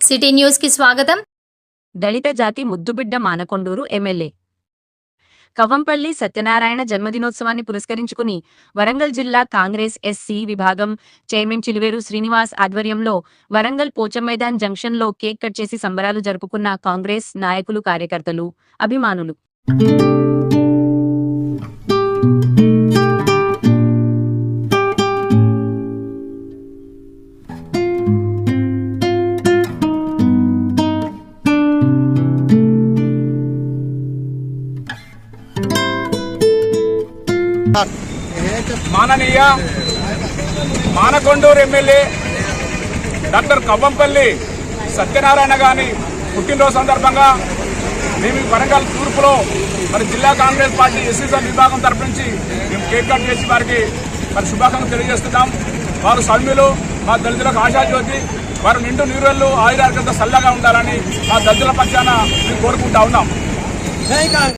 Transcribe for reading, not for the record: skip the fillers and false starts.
City news కి స్వాగతం. దళిత జాతి ముద్దుబిడ్డ మానకొండూరు ఎమ్మెల్యే కవ్వంపల్లి సత్యనారాయణ జన్మదినోత్సవాన్ని పురస్కరించుకుని వరంగల్ జిల్లా కాంగ్రెస్ ఎస్సీ విభాగం చైర్మన్ చిలువేరు శ్రీనివాస్ ఆధ్వర్యంలో వరంగల్ పోచమ్మైదాన్ జంక్షన్ లో కేక్ కట్ చేసి సంబరాలు జరుపుకున్న కాంగ్రెస్ నాయకులు, కార్యకర్తలు, అభిమానులు. మాననీయ మానకొండూరు ఎమ్మెల్యే డాక్టర్ కవ్వంపల్లి సత్యనారాయణ గారి పుట్టినరోజు సందర్భంగా మేము వరంగల్ తూర్పులో జిల్లా కాంగ్రెస్ పార్టీ ఎస్సీ విభాగం తరపు నుంచి మేము కేక్ కట్ చేసి వారికి శుభాకాంక్షలు తెలియజేస్తున్నాం. వారు సౌమ్యులు, మా దళితులకు ఆశాజ్యోతి. వారు నిండు నీరుళ్ళు ఆయురారోగ్యంతో చల్లగా ఉండాలని మా దళితుల పక్షాన మేము కోరుకుంటా ఉన్నాం.